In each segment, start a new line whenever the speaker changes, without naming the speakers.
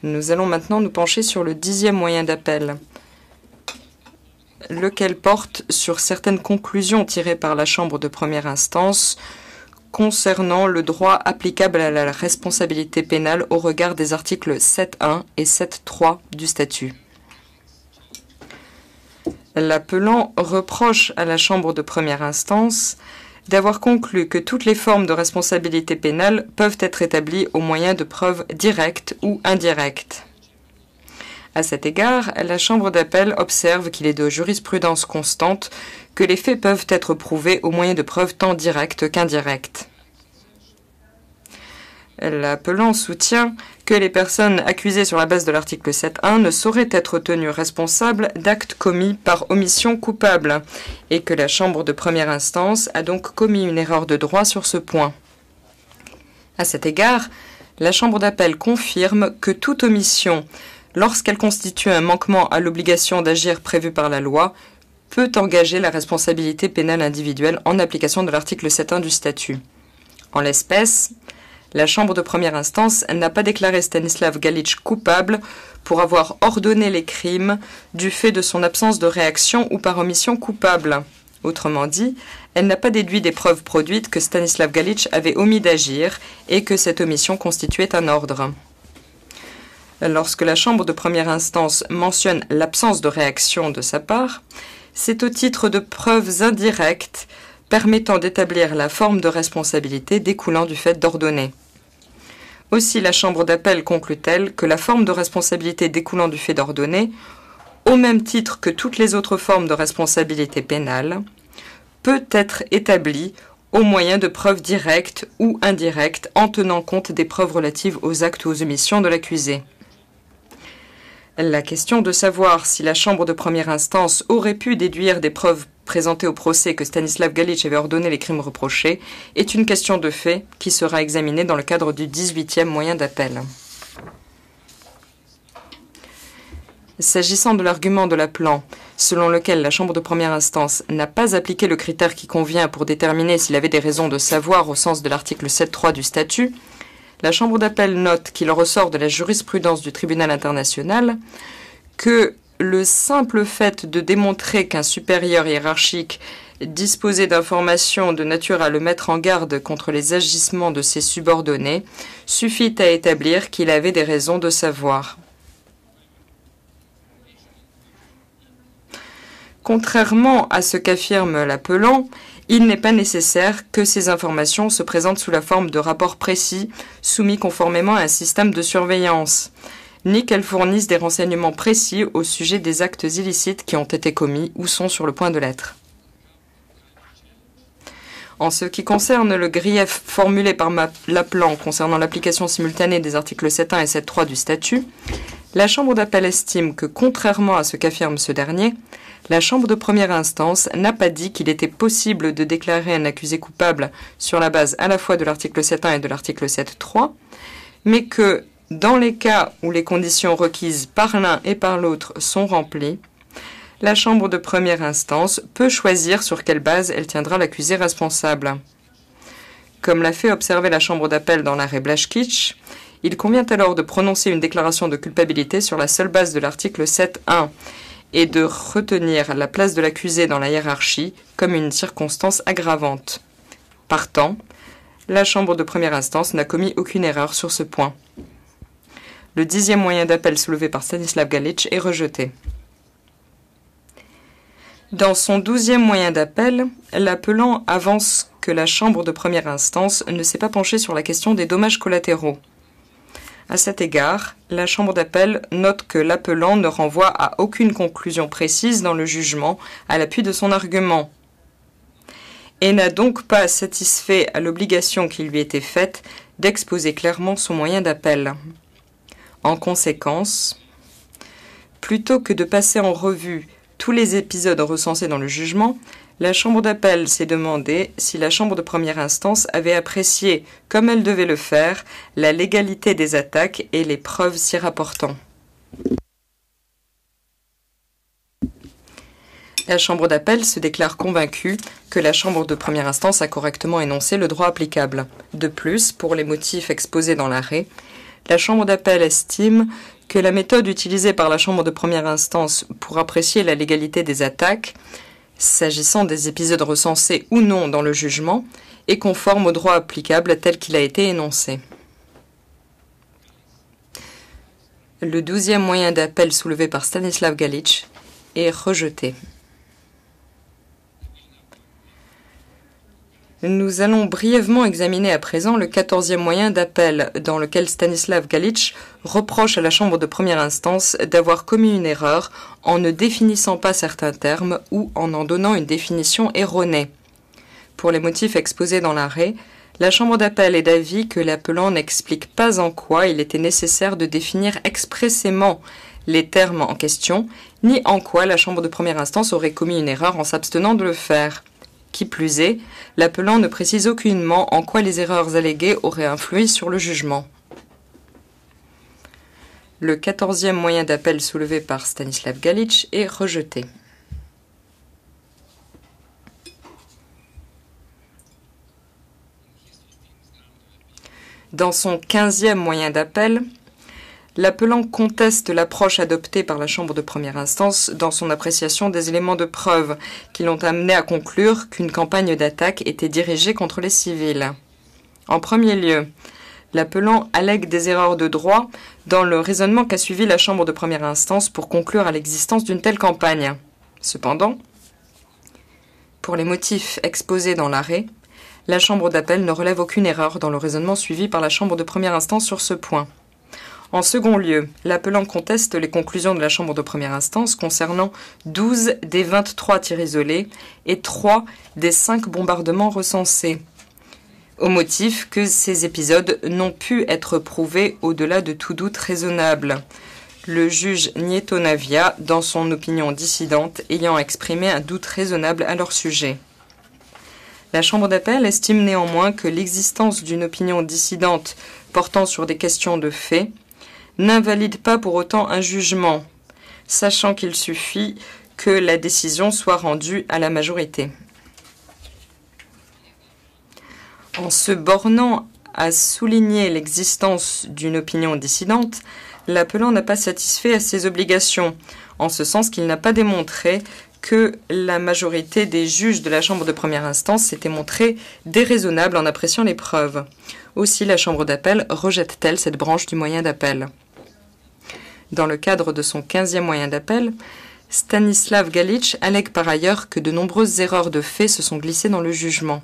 Nous allons maintenant nous pencher sur le 10e moyen d'appel, lequel porte sur certaines conclusions tirées par la Chambre de première instance concernant le droit applicable à la responsabilité pénale au regard des articles 7.1 et 7.3 du statut. L'appelant reproche à la Chambre de première instance d'avoir conclu que toutes les formes de responsabilité pénale peuvent être établies au moyen de preuves directes ou indirectes. À cet égard, la Chambre d'appel observe qu'il est de jurisprudence constante que les faits peuvent être prouvés au moyen de preuves tant directes qu'indirectes. L'appelant soutient que les personnes accusées sur la base de l'article 7.1 ne sauraient être tenues responsables d'actes commis par omission coupable et que la Chambre de première instance a donc commis une erreur de droit sur ce point. À cet égard, la Chambre d'appel confirme que toute omission, lorsqu'elle constitue un manquement à l'obligation d'agir prévue par la loi, peut engager la responsabilité pénale individuelle en application de l'article 7.1 du statut. En l'espèce, la Chambre de première instance n'a pas déclaré Stanislav Galić coupable pour avoir ordonné les crimes du fait de son absence de réaction ou par omission coupable. Autrement dit, elle n'a pas déduit des preuves produites que Stanislav Galić avait omis d'agir et que cette omission constituait un ordre. Lorsque la Chambre de première instance mentionne l'absence de réaction de sa part, c'est au titre de preuves indirectes permettant d'établir la forme de responsabilité découlant du fait d'ordonner. Aussi, la Chambre d'appel conclut-elle que la forme de responsabilité découlant du fait d'ordonner, au même titre que toutes les autres formes de responsabilité pénale, peut être établie au moyen de preuves directes ou indirectes en tenant compte des preuves relatives aux actes ou aux omissions de l'accusé. La question de savoir si la Chambre de première instance aurait pu déduire des preuves présentées au procès que Stanislav Galić avait ordonné les crimes reprochés est une question de fait qui sera examinée dans le cadre du 18e moyen d'appel. S'agissant de l'argument de l'appelant, selon lequel la Chambre de première instance n'a pas appliqué le critère qui convient pour déterminer s'il avait des raisons de savoir au sens de l'article 7.3 du statut, la Chambre d'appel note qu'il ressort de la jurisprudence du tribunal international que le simple fait de démontrer qu'un supérieur hiérarchique disposait d'informations de nature à le mettre en garde contre les agissements de ses subordonnés suffit à établir qu'il avait des raisons de savoir. Contrairement à ce qu'affirme l'appelant, il n'est pas nécessaire que ces informations se présentent sous la forme de rapports précis soumis conformément à un système de surveillance, ni qu'elles fournissent des renseignements précis au sujet des actes illicites qui ont été commis ou sont sur le point de l'être. En ce qui concerne le grief formulé par l'appelant concernant l'application simultanée des articles 7.1 et 7.3 du statut, la Chambre d'appel estime que, contrairement à ce qu'affirme ce dernier, la Chambre de première instance n'a pas dit qu'il était possible de déclarer un accusé coupable sur la base à la fois de l'article 7.1 et de l'article 7.3, mais que, dans les cas où les conditions requises par l'un et par l'autre sont remplies, la Chambre de première instance peut choisir sur quelle base elle tiendra l'accusé responsable. Comme l'a fait observer la Chambre d'appel dans l'arrêt Blaškić, il convient alors de prononcer une déclaration de culpabilité sur la seule base de l'article 7.1 et de retenir la place de l'accusé dans la hiérarchie comme une circonstance aggravante. Partant, la Chambre de première instance n'a commis aucune erreur sur ce point. Le 10e moyen d'appel soulevé par Stanislav Galić est rejeté. Dans son 12e moyen d'appel, l'appelant avance que la Chambre de première instance ne s'est pas penchée sur la question des dommages collatéraux. À cet égard, la Chambre d'appel note que l'appelant ne renvoie à aucune conclusion précise dans le jugement à l'appui de son argument et n'a donc pas satisfait à l'obligation qui lui était faite d'exposer clairement son moyen d'appel. En conséquence, plutôt que de passer en revue tous les épisodes recensés dans le jugement, la Chambre d'appel s'est demandé si la Chambre de première instance avait apprécié, comme elle devait le faire, la légalité des attaques et les preuves s'y rapportant. La Chambre d'appel se déclare convaincue que la Chambre de première instance a correctement énoncé le droit applicable. De plus, pour les motifs exposés dans l'arrêt, la Chambre d'appel estime que la méthode utilisée par la Chambre de première instance pour apprécier la légalité des attaques, s'agissant des épisodes recensés ou non dans le jugement, est conforme au droit applicable tel qu'il a été énoncé. Le 12e moyen d'appel soulevé par Stanislav Galić est rejeté. Nous allons brièvement examiner à présent le 14e moyen d'appel, dans lequel Stanislav Galić reproche à la Chambre de première instance d'avoir commis une erreur en ne définissant pas certains termes ou en donnant une définition erronée. Pour les motifs exposés dans l'arrêt, la Chambre d'appel est d'avis que l'appelant n'explique pas en quoi il était nécessaire de définir expressément les termes en question, ni en quoi la Chambre de première instance aurait commis une erreur en s'abstenant de le faire. Qui plus est, l'appelant ne précise aucunement en quoi les erreurs alléguées auraient influé sur le jugement. Le 14e moyen d'appel soulevé par Stanislav Galić est rejeté. Dans son 15e moyen d'appel, l'appelant conteste l'approche adoptée par la Chambre de première instance dans son appréciation des éléments de preuve qui l'ont amené à conclure qu'une campagne d'attaque était dirigée contre les civils. En premier lieu, l'appelant allègue des erreurs de droit dans le raisonnement qu'a suivi la Chambre de première instance pour conclure à l'existence d'une telle campagne. Cependant, pour les motifs exposés dans l'arrêt, la Chambre d'appel ne relève aucune erreur dans le raisonnement suivi par la Chambre de première instance sur ce point. En second lieu, l'appelant conteste les conclusions de la Chambre de première instance concernant 12 des 23 tirs isolés et 3 des 5 bombardements recensés, au motif que ces épisodes n'ont pu être prouvés au-delà de tout doute raisonnable. Le juge Nieto Navia, dans son opinion dissidente, ayant exprimé un doute raisonnable à leur sujet. La Chambre d'appel estime néanmoins que l'existence d'une opinion dissidente portant sur des questions de fait n'invalide pas pour autant un jugement, sachant qu'il suffit que la décision soit rendue à la majorité. En se bornant à souligner l'existence d'une opinion dissidente, l'appelant n'a pas satisfait à ses obligations, en ce sens qu'il n'a pas démontré que la majorité des juges de la Chambre de première instance s'était montrée déraisonnable en appréciant les preuves. Aussi, la Chambre d'appel rejette-t-elle cette branche du moyen d'appel. Dans le cadre de son 15e moyen d'appel, Stanislav Galić allègue par ailleurs que de nombreuses erreurs de fait se sont glissées dans le jugement.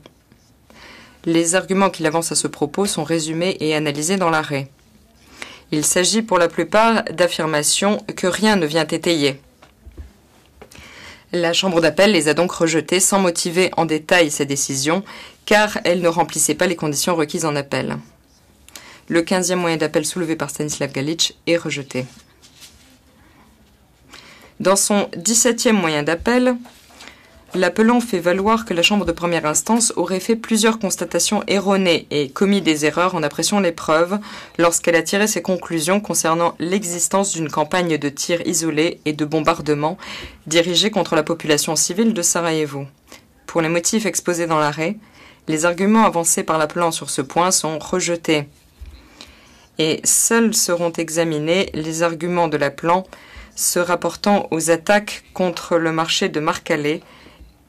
Les arguments qu'il avance à ce propos sont résumés et analysés dans l'arrêt. Il s'agit pour la plupart d'affirmations que rien ne vient étayer. La Chambre d'appel les a donc rejetées sans motiver en détail ses décisions, car elles ne remplissaient pas les conditions requises en appel. Le 15e moyen d'appel soulevé par Stanislav Galić est rejeté. Dans son 17e moyen d'appel, l'appelant fait valoir que la Chambre de première instance aurait fait plusieurs constatations erronées et commis des erreurs en appréciant les preuves lorsqu'elle a tiré ses conclusions concernant l'existence d'une campagne de tirs isolés et de bombardements dirigés contre la population civile de Sarajevo. Pour les motifs exposés dans l'arrêt, les arguments avancés par l'appelant sur ce point sont rejetés. Et seuls seront examinés les arguments de l'appelant se rapportant aux attaques contre le marché de Marcalé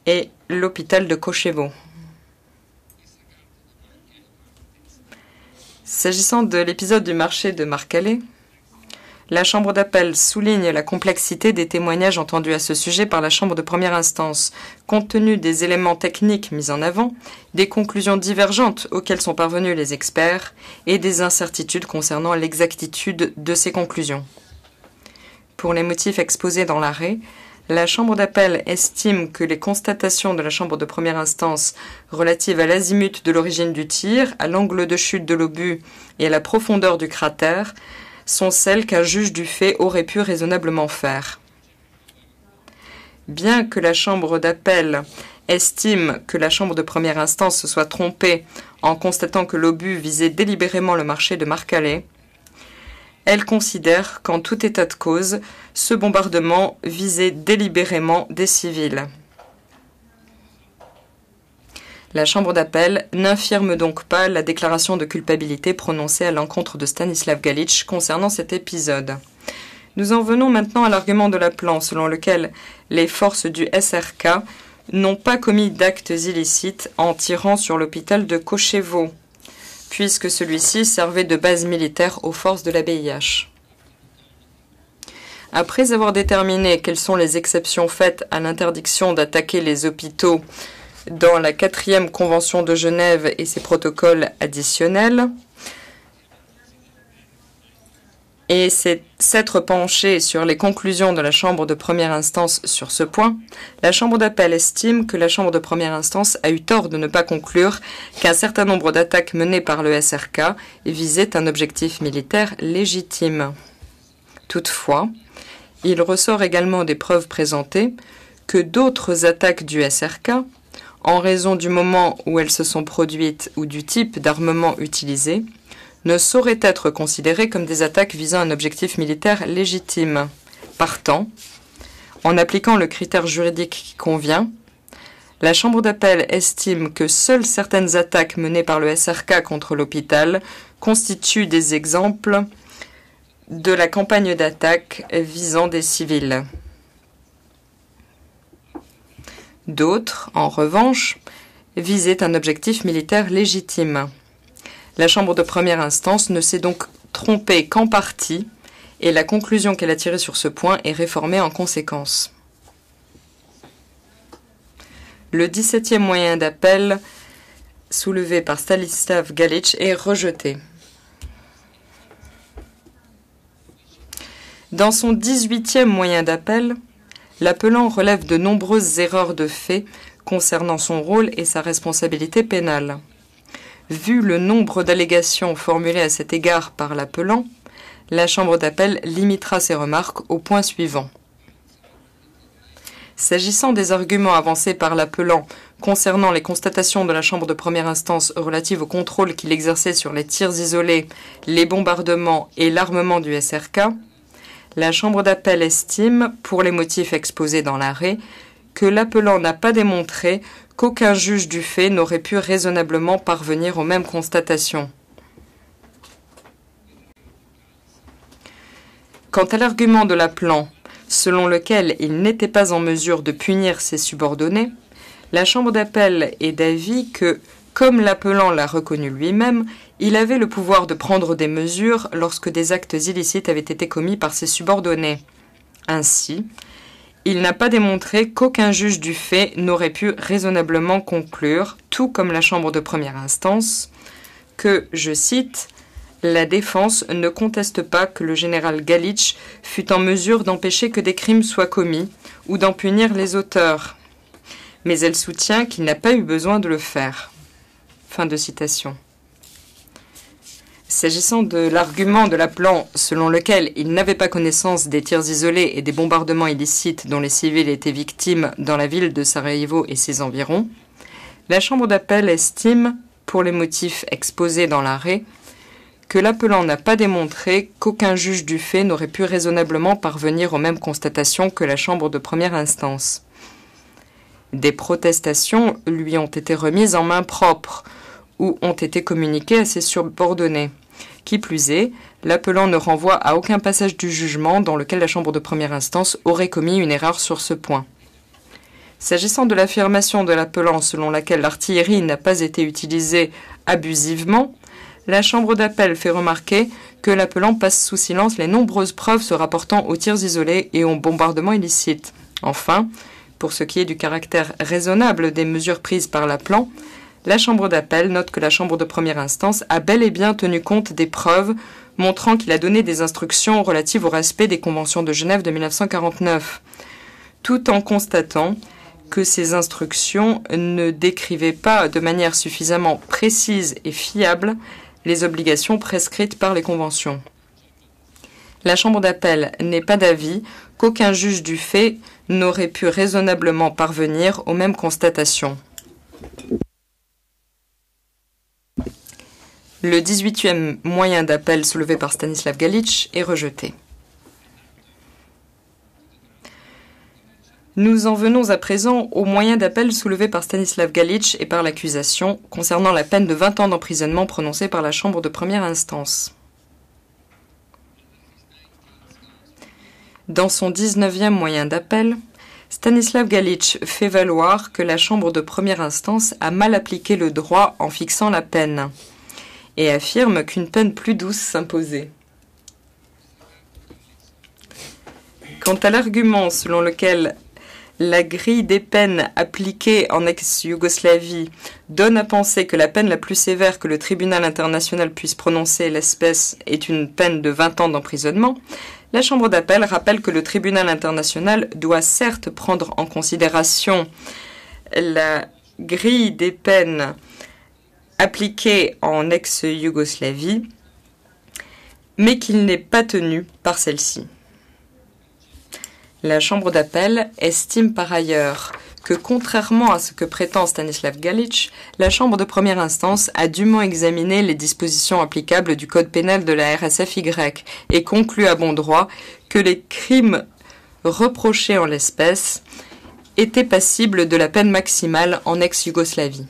et l'hôpital de Koševo. S'agissant de l'épisode du marché de Marcalé, la Chambre d'appel souligne la complexité des témoignages entendus à ce sujet par la Chambre de première instance, compte tenu des éléments techniques mis en avant, des conclusions divergentes auxquelles sont parvenus les experts et des incertitudes concernant l'exactitude de ces conclusions. Pour les motifs exposés dans l'arrêt, la Chambre d'appel estime que les constatations de la Chambre de première instance relatives à l'azimut de l'origine du tir, à l'angle de chute de l'obus et à la profondeur du cratère sont celles qu'un juge du fait aurait pu raisonnablement faire. Bien que la Chambre d'appel estime que la Chambre de première instance se soit trompée en constatant que l'obus visait délibérément le marché de Marcalé, elle considère qu'en tout état de cause, ce bombardement visait délibérément des civils. La Chambre d'appel n'infirme donc pas la déclaration de culpabilité prononcée à l'encontre de Stanislav Galić concernant cet épisode. Nous en venons maintenant à l'argument de l'appelant selon lequel les forces du SRK n'ont pas commis d'actes illicites en tirant sur l'hôpital de Kochevo, puisque celui-ci servait de base militaire aux forces de la BIH. Après avoir déterminé quelles sont les exceptions faites à l'interdiction d'attaquer les hôpitaux dans la 4e Convention de Genève et ses protocoles additionnels, et s'être penché sur les conclusions de la Chambre de première instance sur ce point, la Chambre d'appel estime que la Chambre de première instance a eu tort de ne pas conclure qu'un certain nombre d'attaques menées par le SRK visaient un objectif militaire légitime. Toutefois, il ressort également des preuves présentées que d'autres attaques du SRK, en raison du moment où elles se sont produites ou du type d'armement utilisé, ne sauraient être considérées comme des attaques visant un objectif militaire légitime. Partant, en appliquant le critère juridique qui convient, la Chambre d'appel estime que seules certaines attaques menées par le SRK contre l'hôpital constituent des exemples de la campagne d'attaque visant des civils. D'autres, en revanche, visaient un objectif militaire légitime. La Chambre de première instance ne s'est donc trompée qu'en partie, et la conclusion qu'elle a tirée sur ce point est réformée en conséquence. Le 17e moyen d'appel soulevé par Stanislav Galić est rejeté. Dans son 18e moyen d'appel, l'appelant relève de nombreuses erreurs de fait concernant son rôle et sa responsabilité pénale. Vu le nombre d'allégations formulées à cet égard par l'appelant, la Chambre d'appel limitera ses remarques au point suivant. S'agissant des arguments avancés par l'appelant concernant les constatations de la Chambre de première instance relatives au contrôle qu'il exerçait sur les tirs isolés, les bombardements et l'armement du SRK, la Chambre d'appel estime, pour les motifs exposés dans l'arrêt, que l'appelant n'a pas démontré qu'aucun juge du fait n'aurait pu raisonnablement parvenir aux mêmes constatations. Quant à l'argument de l'appelant, selon lequel il n'était pas en mesure de punir ses subordonnés, la Chambre d'appel est d'avis que, comme l'appelant l'a reconnu lui-même, il avait le pouvoir de prendre des mesures lorsque des actes illicites avaient été commis par ses subordonnés. Ainsi, il n'a pas démontré qu'aucun juge du fait n'aurait pu raisonnablement conclure, tout comme la Chambre de première instance, que, je cite, « La défense ne conteste pas que le général Galić fut en mesure d'empêcher que des crimes soient commis ou d'en punir les auteurs, mais elle soutient qu'il n'a pas eu besoin de le faire. » Fin de citation. S'agissant de l'argument de l'appelant selon lequel il n'avait pas connaissance des tirs isolés et des bombardements illicites dont les civils étaient victimes dans la ville de Sarajevo et ses environs, la Chambre d'appel estime, pour les motifs exposés dans l'arrêt, que l'appelant n'a pas démontré qu'aucun juge du fait n'aurait pu raisonnablement parvenir aux mêmes constatations que la Chambre de première instance. Des protestations lui ont été remises en main propre ou ont été communiquées à ses subordonnés. Qui plus est, l'appelant ne renvoie à aucun passage du jugement dans lequel la Chambre de première instance aurait commis une erreur sur ce point. S'agissant de l'affirmation de l'appelant selon laquelle l'artillerie n'a pas été utilisée abusivement, la Chambre d'appel fait remarquer que l'appelant passe sous silence les nombreuses preuves se rapportant aux tirs isolés et aux bombardements illicites. Enfin, pour ce qui est du caractère raisonnable des mesures prises par l'appelant, la Chambre d'appel note que la Chambre de première instance a bel et bien tenu compte des preuves montrant qu'il a donné des instructions relatives au respect des conventions de Genève de 1949, tout en constatant que ces instructions ne décrivaient pas de manière suffisamment précise et fiable les obligations prescrites par les conventions. La Chambre d'appel n'est pas d'avis qu'aucun juge du fait n'aurait pu raisonnablement parvenir aux mêmes constatations. Le 18e moyen d'appel soulevé par Stanislav Galić est rejeté. Nous en venons à présent au moyen d'appel soulevé par Stanislav Galić et par l'accusation concernant la peine de 20 ans d'emprisonnement prononcée par la Chambre de première instance. Dans son 19e moyen d'appel, Stanislav Galić fait valoir que la Chambre de première instance a mal appliqué le droit en fixant la peine et affirme qu'une peine plus douce s'imposait. Quant à l'argument selon lequel la grille des peines appliquées en ex-Yougoslavie donne à penser que la peine la plus sévère que le tribunal international puisse prononcer l'espèce est une peine de 20 ans d'emprisonnement, la Chambre d'appel rappelle que le tribunal international doit certes prendre en considération la grille des peines appliquées en ex-Yougoslavie, mais qu'il n'est pas tenu par celle-ci. La Chambre d'appel estime par ailleurs que, contrairement à ce que prétend Stanislav Galić, la Chambre de première instance a dûment examiné les dispositions applicables du Code pénal de la RSFY et conclut à bon droit que les crimes reprochés en l'espèce étaient passibles de la peine maximale en ex-Yougoslavie.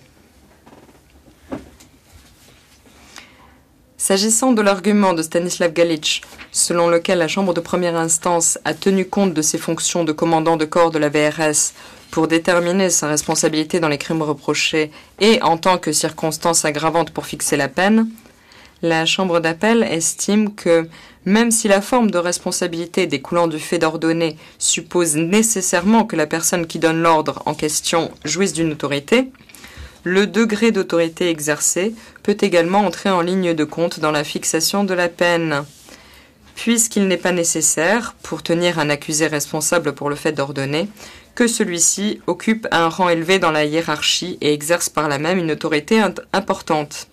S'agissant de l'argument de Stanislav Galić, selon lequel la Chambre de première instance a tenu compte de ses fonctions de commandant de corps de la VRS pour déterminer sa responsabilité dans les crimes reprochés et en tant que circonstance aggravante pour fixer la peine, la Chambre d'appel estime que, même si la forme de responsabilité découlant du fait d'ordonner suppose nécessairement que la personne qui donne l'ordre en question jouisse d'une autorité, le degré d'autorité exercée peut également entrer en ligne de compte dans la fixation de la peine, puisqu'il n'est pas nécessaire, pour tenir un accusé responsable pour le fait d'ordonner, que celui-ci occupe un rang élevé dans la hiérarchie et exerce par là même une autorité importante.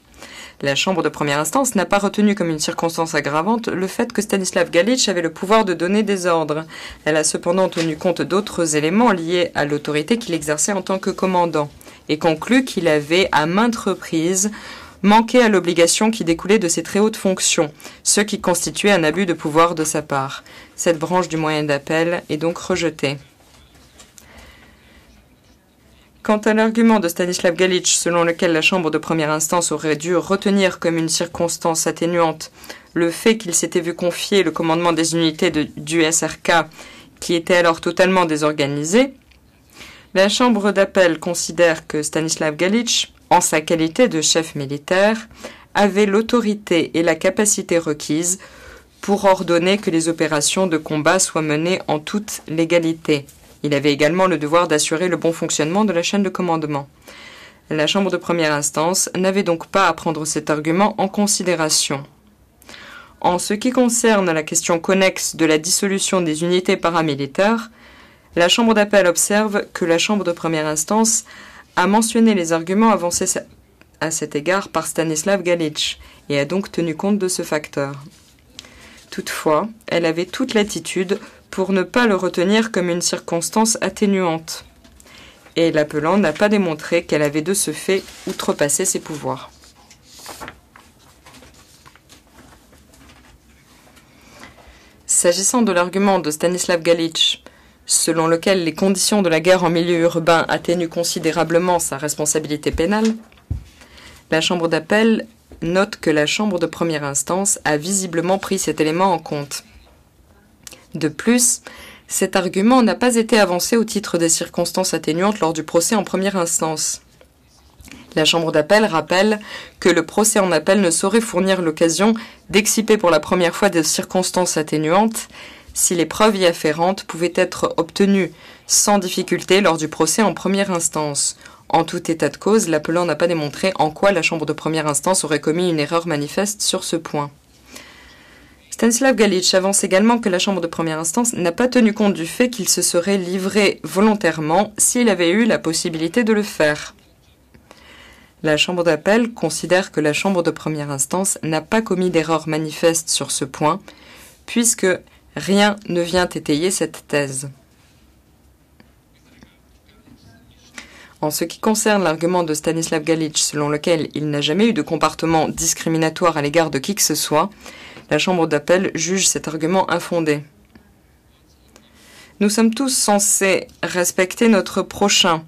La Chambre de première instance n'a pas retenu comme une circonstance aggravante le fait que Stanislav Galić avait le pouvoir de donner des ordres. Elle a cependant tenu compte d'autres éléments liés à l'autorité qu'il exerçait en tant que commandant et conclut qu'il avait, à maintes reprises, manqué à l'obligation qui découlait de ses très hautes fonctions, ce qui constituait un abus de pouvoir de sa part. Cette branche du moyen d'appel est donc rejetée. Quant à l'argument de Stanislav Galić selon lequel la Chambre de première instance aurait dû retenir comme une circonstance atténuante le fait qu'il s'était vu confier le commandement des unités du SRK qui était alors totalement désorganisé, la Chambre d'appel considère que Stanislav Galić, en sa qualité de chef militaire, avait l'autorité et la capacité requises pour ordonner que les opérations de combat soient menées en toute légalité. Il avait également le devoir d'assurer le bon fonctionnement de la chaîne de commandement. La Chambre de première instance n'avait donc pas à prendre cet argument en considération. En ce qui concerne la question connexe de la dissolution des unités paramilitaires, la Chambre d'appel observe que la Chambre de première instance a mentionné les arguments avancés à cet égard par Stanislav Galić et a donc tenu compte de ce facteur. Toutefois, elle avait toute latitude pour ne pas le retenir comme une circonstance atténuante, et l'appelant n'a pas démontré qu'elle avait de ce fait outrepassé ses pouvoirs. S'agissant de l'argument de Stanislav Galić, selon lequel les conditions de la guerre en milieu urbain atténuent considérablement sa responsabilité pénale, la Chambre d'appel note que la Chambre de première instance a visiblement pris cet élément en compte. De plus, cet argument n'a pas été avancé au titre des circonstances atténuantes lors du procès en première instance. La Chambre d'appel rappelle que le procès en appel ne saurait fournir l'occasion d'exciper pour la première fois des circonstances atténuantes si les preuves y afférentes pouvaient être obtenues sans difficulté lors du procès en première instance. En tout état de cause, l'appelant n'a pas démontré en quoi la Chambre de première instance aurait commis une erreur manifeste sur ce point. Stanislav Galić avance également que la Chambre de première instance n'a pas tenu compte du fait qu'il se serait livré volontairement s'il avait eu la possibilité de le faire. La Chambre d'appel considère que la Chambre de première instance n'a pas commis d'erreur manifeste sur ce point, puisque rien ne vient étayer cette thèse. En ce qui concerne l'argument de Stanislav Galić selon lequel il n'a jamais eu de comportement discriminatoire à l'égard de qui que ce soit, la Chambre d'appel juge cet argument infondé. Nous sommes tous censés respecter notre prochain,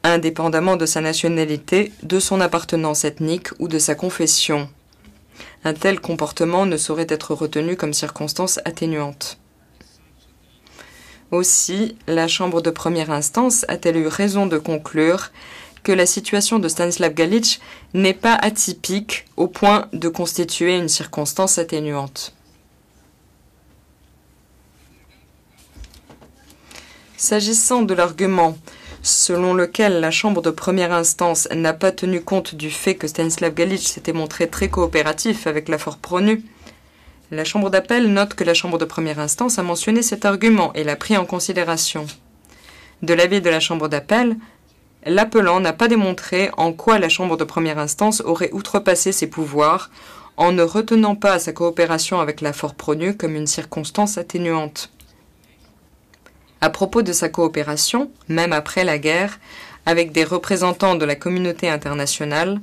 indépendamment de sa nationalité, de son appartenance ethnique ou de sa confession. Un tel comportement ne saurait être retenu comme circonstance atténuante. Aussi, la Chambre de première instance a-t-elle eu raison de conclure que la situation de Stanislav Galić n'est pas atypique au point de constituer une circonstance atténuante. S'agissant de l'argument selon lequel la Chambre de première instance n'a pas tenu compte du fait que Stanislav Galić s'était montré très coopératif avec la force promue, la Chambre d'appel note que la Chambre de première instance a mentionné cet argument et l'a pris en considération. De l'avis de la Chambre d'appel, l'appelant n'a pas démontré en quoi la Chambre de première instance aurait outrepassé ses pouvoirs en ne retenant pas sa coopération avec la force promue comme une circonstance atténuante. À propos de sa coopération, même après la guerre, avec des représentants de la communauté internationale,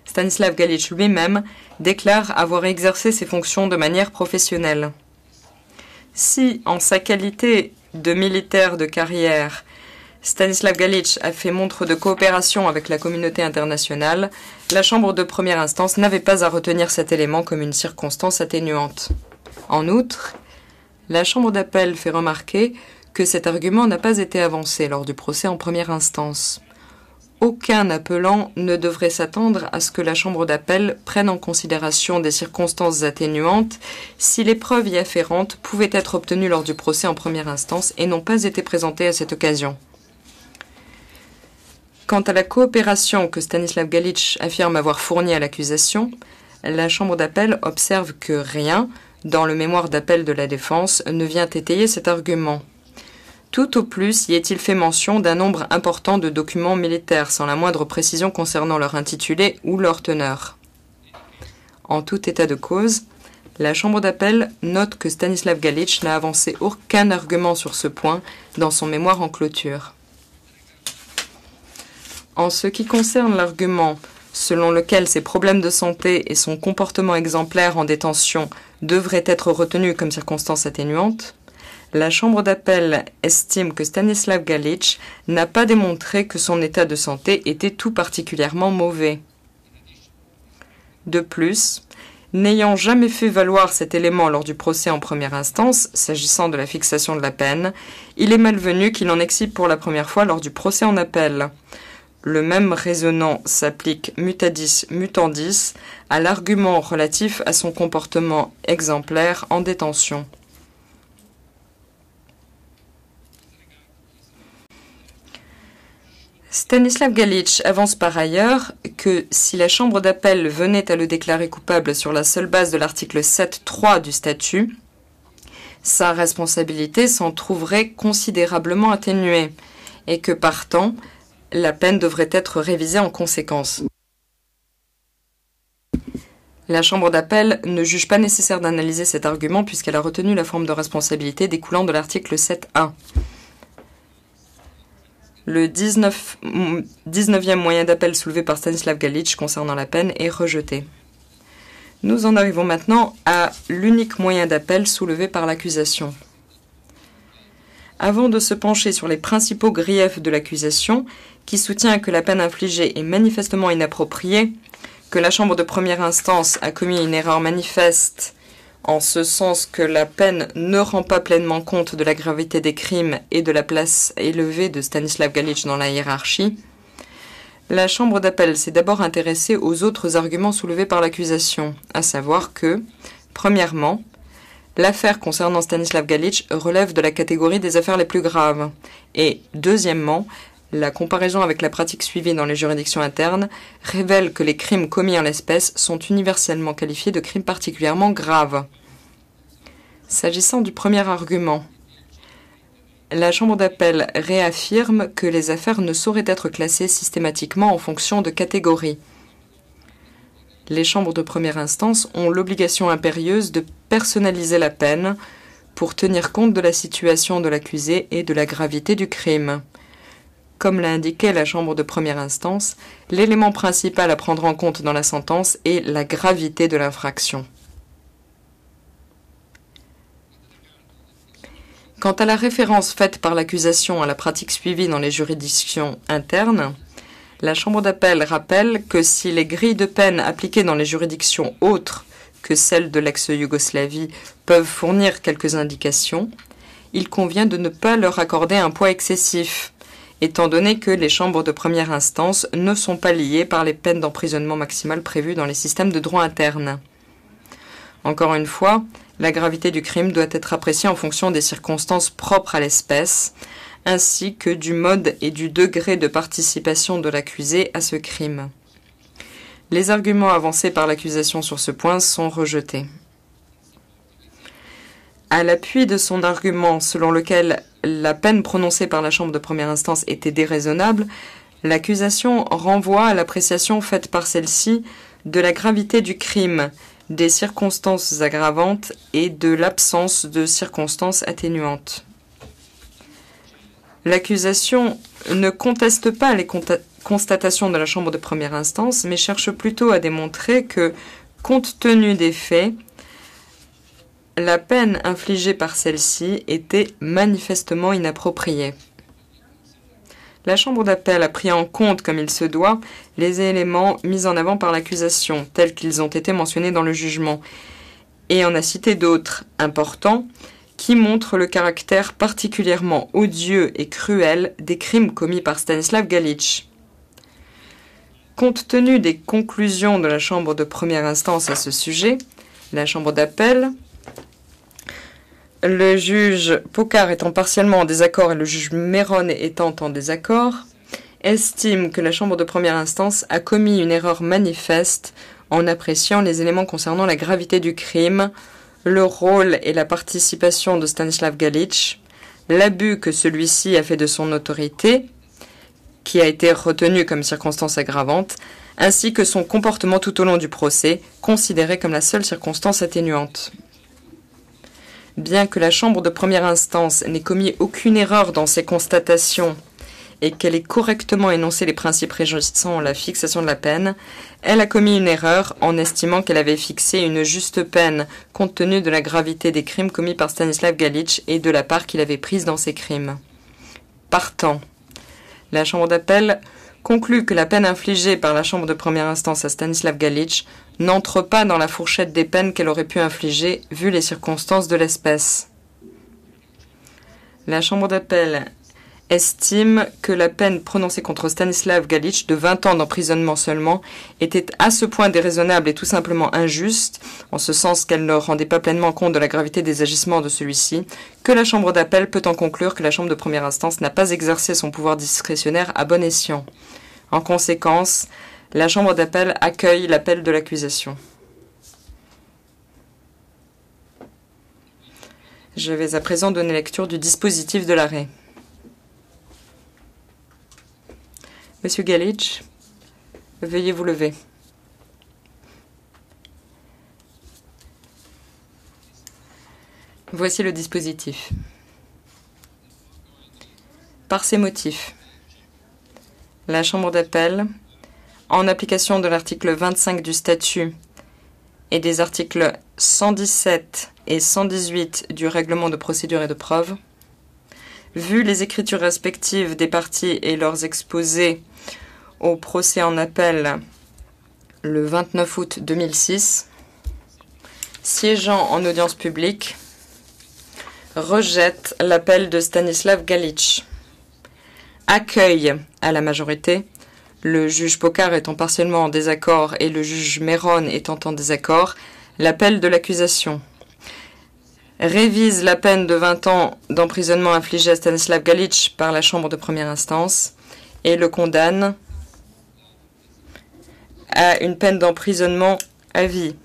Stanislav Galić lui-même déclare avoir exercé ses fonctions de manière professionnelle. Si, en sa qualité de militaire de carrière, Stanislav Galić a fait montre de coopération avec la communauté internationale, la Chambre de première instance n'avait pas à retenir cet élément comme une circonstance atténuante. En outre, la Chambre d'appel fait remarquer que cet argument n'a pas été avancé lors du procès en première instance. Aucun appelant ne devrait s'attendre à ce que la Chambre d'appel prenne en considération des circonstances atténuantes si les preuves y afférentes pouvaient être obtenues lors du procès en première instance et n'ont pas été présentées à cette occasion. Quant à la coopération que Stanislav Galić affirme avoir fournie à l'accusation, la Chambre d'appel observe que rien, dans le mémoire d'appel de la défense, ne vient étayer cet argument. Tout au plus y est-il fait mention d'un nombre important de documents militaires sans la moindre précision concernant leur intitulé ou leur teneur. En tout état de cause, la Chambre d'appel note que Stanislav Galić n'a avancé aucun argument sur ce point dans son mémoire en clôture. En ce qui concerne l'argument selon lequel ses problèmes de santé et son comportement exemplaire en détention devraient être retenus comme circonstances atténuantes, la Chambre d'appel estime que Stanislav Galić n'a pas démontré que son état de santé était tout particulièrement mauvais. De plus, n'ayant jamais fait valoir cet élément lors du procès en première instance, s'agissant de la fixation de la peine, il est malvenu qu'il en exhibe pour la première fois lors du procès en appel. Le même raisonnement s'applique mutadis mutandis à l'argument relatif à son comportement exemplaire en détention. Stanislav Galić avance par ailleurs que si la Chambre d'appel venait à le déclarer coupable sur la seule base de l'article 7.3 du statut, sa responsabilité s'en trouverait considérablement atténuée et que, partant, la peine devrait être révisée en conséquence. La Chambre d'appel ne juge pas nécessaire d'analyser cet argument puisqu'elle a retenu la forme de responsabilité découlant de l'article 7.1. Le 19e moyen d'appel soulevé par Stanislav Galić concernant la peine est rejeté. Nous en arrivons maintenant à l'unique moyen d'appel soulevé par l'accusation. Avant de se pencher sur les principaux griefs de l'accusation, qui soutient que la peine infligée est manifestement inappropriée, que la Chambre de première instance a commis une erreur manifeste en ce sens que la peine ne rend pas pleinement compte de la gravité des crimes et de la place élevée de Stanislav Galić dans la hiérarchie, la Chambre d'appel s'est d'abord intéressée aux autres arguments soulevés par l'accusation, à savoir que, premièrement, l'affaire concernant Stanislav Galić relève de la catégorie des affaires les plus graves, et, deuxièmement, la comparaison avec la pratique suivie dans les juridictions internes révèle que les crimes commis en l'espèce sont universellement qualifiés de crimes particulièrement graves. S'agissant du premier argument, la Chambre d'appel réaffirme que les affaires ne sauraient être classées systématiquement en fonction de catégories. Les chambres de première instance ont l'obligation impérieuse de personnaliser la peine pour tenir compte de la situation de l'accusé et de la gravité du crime. Comme l'a indiqué la Chambre de première instance, l'élément principal à prendre en compte dans la sentence est la gravité de l'infraction. Quant à la référence faite par l'accusation à la pratique suivie dans les juridictions internes, la Chambre d'appel rappelle que si les grilles de peine appliquées dans les juridictions autres que celles de l'ex-Yougoslavie peuvent fournir quelques indications, il convient de ne pas leur accorder un poids excessif, étant donné que les chambres de première instance ne sont pas liées par les peines d'emprisonnement maximales prévues dans les systèmes de droit interne. Encore une fois, la gravité du crime doit être appréciée en fonction des circonstances propres à l'espèce, ainsi que du mode et du degré de participation de l'accusé à ce crime. Les arguments avancés par l'accusation sur ce point sont rejetés. À l'appui de son argument selon lequel la peine prononcée par la Chambre de première instance était déraisonnable, l'accusation renvoie à l'appréciation faite par celle-ci de la gravité du crime, des circonstances aggravantes et de l'absence de circonstances atténuantes. L'accusation ne conteste pas les constatations de la Chambre de première instance, mais cherche plutôt à démontrer que, compte tenu des faits, la peine infligée par celle-ci était manifestement inappropriée. La Chambre d'appel a pris en compte, comme il se doit, les éléments mis en avant par l'accusation, tels qu'ils ont été mentionnés dans le jugement, et en a cité d'autres, importants, qui montrent le caractère particulièrement odieux et cruel des crimes commis par Stanislav Galić. Compte tenu des conclusions de la Chambre de première instance à ce sujet, la Chambre d'appel, le juge Pocard étant partiellement en désaccord et le juge Meron étant en désaccord, estime que la Chambre de première instance a commis une erreur manifeste en appréciant les éléments concernant la gravité du crime, le rôle et la participation de Stanislav Galić, l'abus que celui-ci a fait de son autorité, qui a été retenu comme circonstance aggravante, ainsi que son comportement tout au long du procès, considéré comme la seule circonstance atténuante. Bien que la Chambre de première instance n'ait commis aucune erreur dans ses constatations et qu'elle ait correctement énoncé les principes régissant la fixation de la peine, elle a commis une erreur en estimant qu'elle avait fixé une juste peine compte tenu de la gravité des crimes commis par Stanislav Galić et de la part qu'il avait prise dans ces crimes. Partant, la Chambre d'appel conclut que la peine infligée par la Chambre de première instance à Stanislav Galić n'entre pas dans la fourchette des peines qu'elle aurait pu infliger vu les circonstances de l'espèce. La Chambre d'appel estime que la peine prononcée contre Stanislav Galić de 20 ans d'emprisonnement seulement était à ce point déraisonnable et tout simplement injuste, en ce sens qu'elle ne rendait pas pleinement compte de la gravité des agissements de celui-ci, que la Chambre d'appel peut en conclure que la Chambre de première instance n'a pas exercé son pouvoir discrétionnaire à bon escient. En conséquence, la Chambre d'appel accueille l'appel de l'accusation. Je vais à présent donner lecture du dispositif de l'arrêt. Monsieur Galić, veuillez vous lever. Voici le dispositif. Par ces motifs, la Chambre d'appel, en application de l'article 25 du statut et des articles 117 et 118 du règlement de procédure et de preuve, vu les écritures respectives des parties et leurs exposés au procès en appel le 29 août 2006, siégeant en audience publique, rejette l'appel de Stanislav Galić, accueille à la majorité, le juge Pocard étant partiellement en désaccord et le juge Meron étant en désaccord, l'appel de l'accusation, révise la peine de 20 ans d'emprisonnement infligée à Stanislav Galić par la Chambre de première instance et le condamne à une peine d'emprisonnement à vie.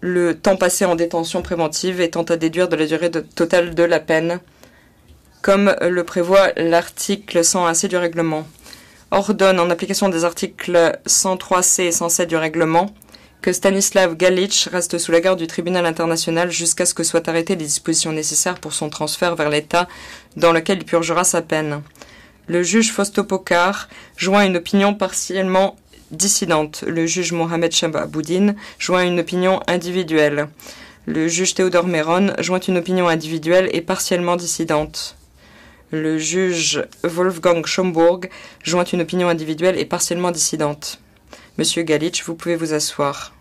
Le temps passé en détention préventive étant à déduire de la durée totale de la peine, comme le prévoit l'article 101C du règlement. Ordonne, en application des articles 103C et 107 du règlement, que Stanislav Galić reste sous la garde du tribunal international jusqu'à ce que soient arrêtées les dispositions nécessaires pour son transfert vers l'État dans lequel il purgera sa peine. Le juge Fausto Pocard joint une opinion partiellement dissidente. Le juge Mohamed Shahaboudine joint une opinion individuelle. Le juge Théodore Meron joint une opinion individuelle et partiellement dissidente. Le juge Wolfgang Schomburg joint une opinion individuelle et partiellement dissidente. Monsieur Galitch, vous pouvez vous asseoir.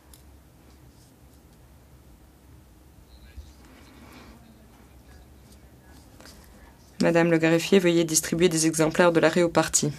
Madame le greffier, veuillez distribuer des exemplaires de l'arrêt aux parties.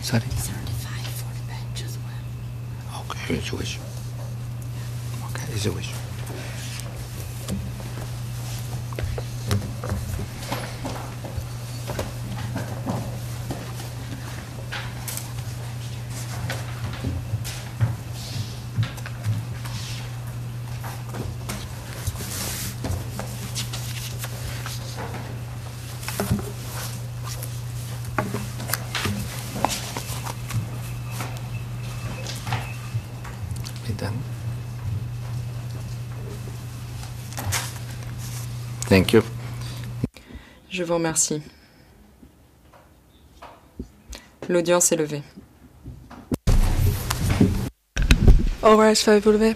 Sorry? 75 for the bench as well. Okay, as you wish. Okay, as you wish. Done. Thank you.
Je vous remercie. L'audience est levée.
All rise, veuillez vous lever.